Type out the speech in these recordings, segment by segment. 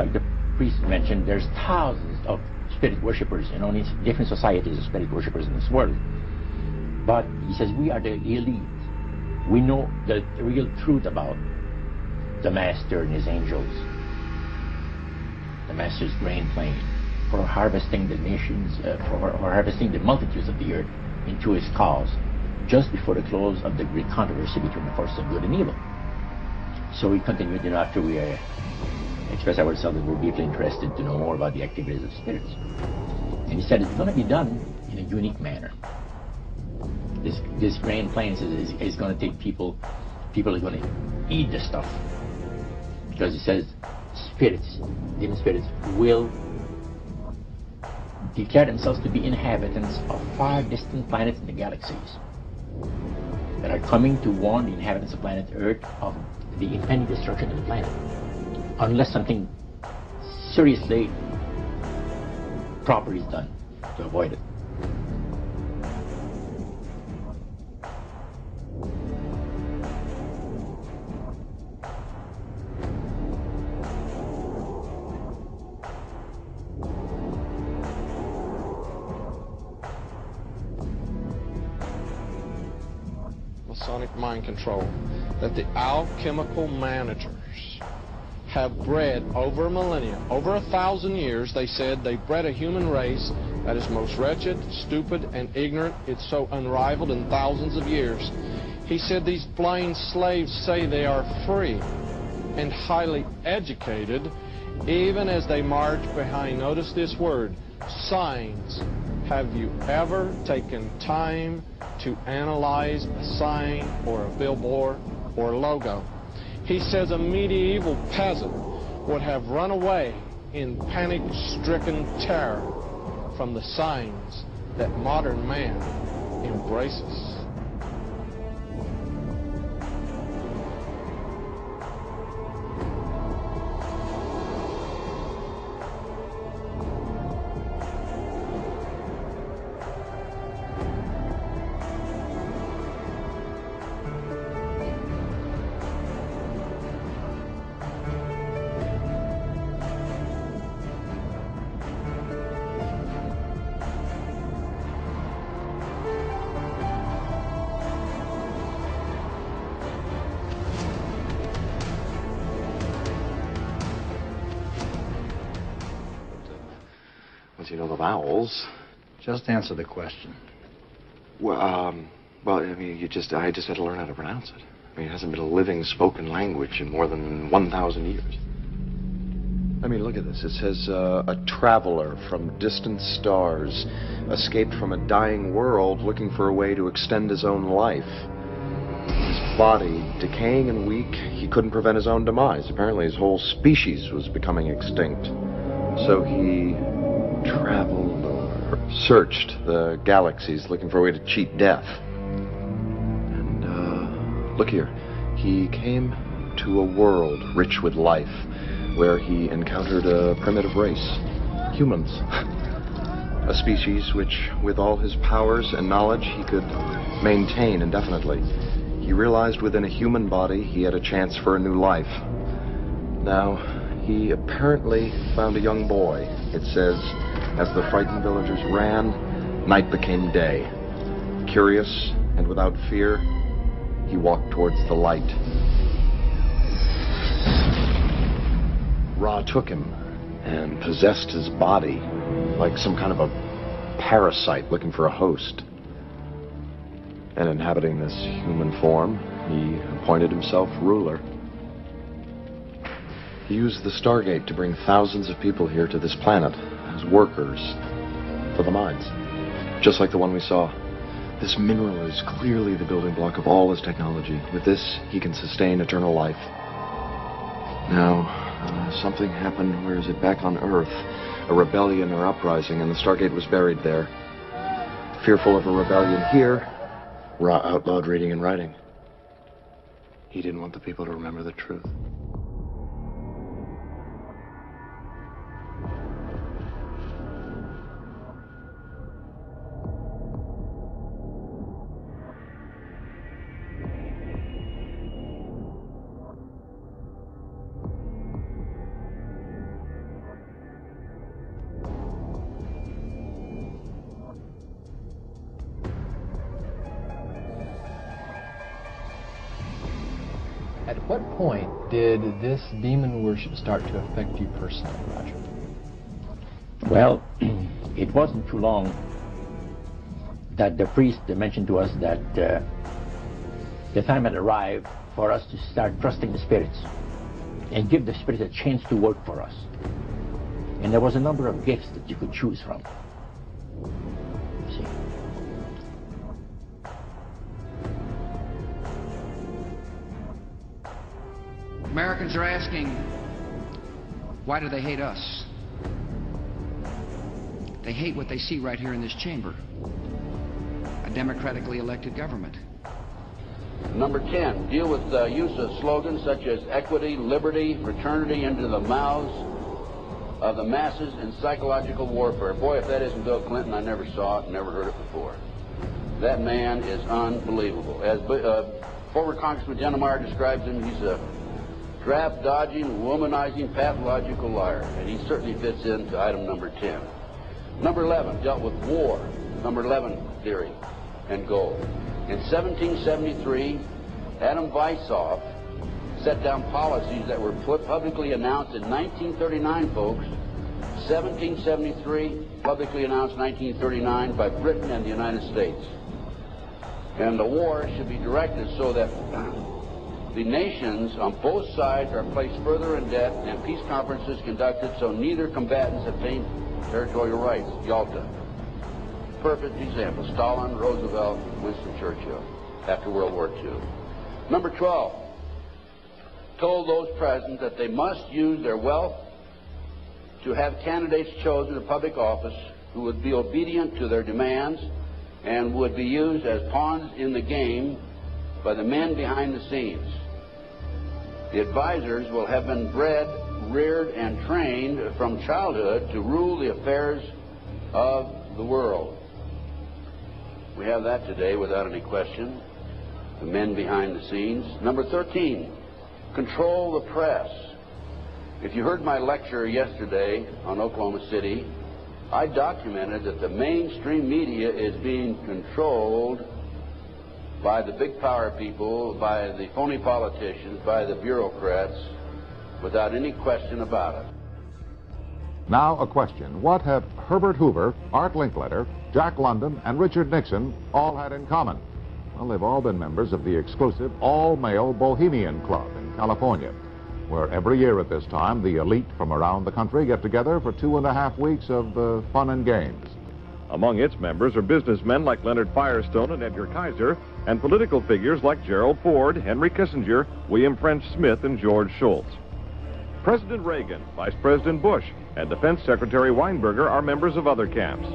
like the priest mentioned, there's thousands of spirit worshippers in only different societies of spirit worshippers in this world. But he says we are the elite. We know the real truth about the Master and his angels. The Master's grain plane for harvesting the nations, for harvesting the multitudes of the earth into his cause, just before the close of the great controversy between the forces of good and evil. So we continued, after we expressed ourselves that we're deeply interested to know more about the activities of spirits. And he said it's going to be done in a unique manner. This grain plane is going to take people are going to eat the stuff. Because he says spirits, demon spirits, will declare themselves to be inhabitants of far distant planets in the galaxies that are coming to warn the inhabitants of planet Earth of the impending destruction of the planet, unless something seriously proper is done to avoid it. Masonic mind control, that the alchemical managers have bred over millennia, over 1,000 years. They said they bred a human race that is most wretched, stupid, and ignorant. It's so unrivaled in thousands of years. He said these blind slaves say they are free and highly educated, even as they march behind, notice this word, signs. Have you ever taken time to analyze a sign or a billboard or a logo? He says a medieval peasant would have run away in panic-stricken terror from the signs that modern man embraces. Once you know the vowels. Just answer the question. Well, I mean, I just had to learn how to pronounce it. I mean, it hasn't been a living spoken language in more than 1,000 years. I mean, look at this. It says, a traveler from distant stars escaped from a dying world looking for a way to extend his own life. His body decaying and weak, he couldn't prevent his own demise. Apparently his whole species was becoming extinct. So he traveled or searched the galaxies looking for a way to cheat death. And look here, he came to a world rich with life where he encountered a primitive race, humans. A species which, with all his powers and knowledge, he could maintain indefinitely. He realized within a human body he had a chance for a new life. Now, he apparently found a young boy. It says, as the frightened villagers ran, night became day. Curious and without fear, he walked towards the light. Ra took him and possessed his body like some kind of a parasite looking for a host. And inhabiting this human form, he appointed himself ruler. He used the Stargate to bring thousands of people here to this planet as workers for the mines, just like the one we saw. This mineral is clearly the building block of all his technology. With this, he can sustain eternal life. Now, something happened, where is it, back on Earth, a rebellion or uprising, and the Stargate was buried there. Fearful of a rebellion here, Ra outlawed reading and writing. He didn't want the people to remember the truth. what point did this demon worship start to affect you personally, Roger? Well, it wasn't too long that the priest mentioned to us that the time had arrived for us to start trusting the spirits and give the spirits a chance to work for us. And there was a number of gifts that you could choose from. You see. Americans are asking, why do they hate us? They hate what they see right here in this chamber. A democratically elected government. Number 10, deal with the use of slogans such as equity, liberty, fraternity into the mouths of the masses in psychological warfare. Boy, if that isn't Bill Clinton, I never saw it, never heard it before. That man is unbelievable. As former Congressman Denemeyer describes him, he's a draft-dodging, womanizing, pathological liar, and he certainly fits into item number 10. Number 11 dealt with war, number 11 theory and goal. In 1773, Adam Weishaupt set down policies that were publicly announced in 1939, folks. 1773, publicly announced 1939 by Britain and the United States. And the war should be directed so that the nations on both sides are placed further in debt and peace conferences conducted so neither combatants obtain territorial rights. Yalta. Perfect example. Stalin, Roosevelt, Winston Churchill after World War II. Number 12 told those present that they must use their wealth to have candidates chosen to public office who would be obedient to their demands and would be used as pawns in the game by the men behind the scenes. The advisors will have been bred, reared, and trained from childhood to rule the affairs of the world. We have that today without any question. The men behind the scenes. Number 13, control the press. If you heard my lecture yesterday on Oklahoma City, I documented that the mainstream media is being controlled by the big power people, by the phony politicians, by the bureaucrats, without any question about it. Now a question. What have Herbert Hoover, Art Linkletter, Jack London, and Richard Nixon all had in common? Well, they've all been members of the exclusive all-male Bohemian Club in California, where every year at this time the elite from around the country get together for 2.5 weeks of fun and games. Among its members are businessmen like Leonard Firestone and Edgar Kaiser, and political figures like Gerald Ford, Henry Kissinger, William French Smith, and George Shultz. President Reagan, Vice President Bush, and Defense Secretary Weinberger are members of other camps.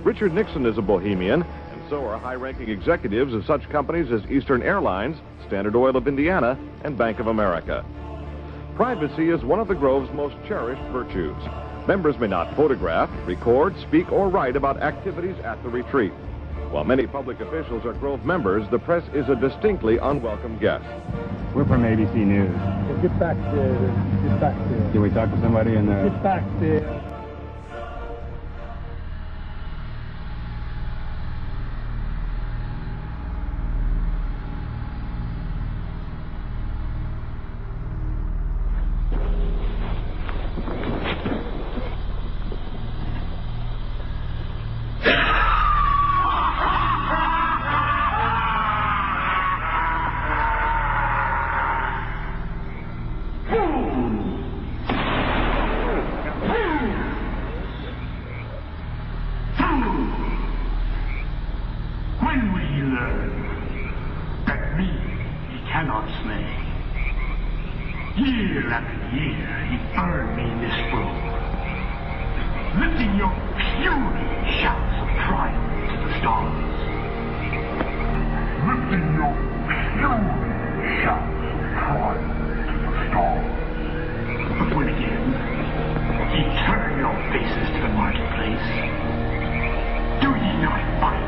Richard Nixon is a Bohemian, and so are high-ranking executives of such companies as Eastern Airlines, Standard Oil of Indiana, and Bank of America. Privacy is one of the Grove's most cherished virtues. Members may not photograph, record, speak, or write about activities at the retreat. While many public officials are Grove members, the press is a distinctly unwelcome guest. We're from ABC News. Get back there. Can we talk to somebody in there? Get back there. Do ye not find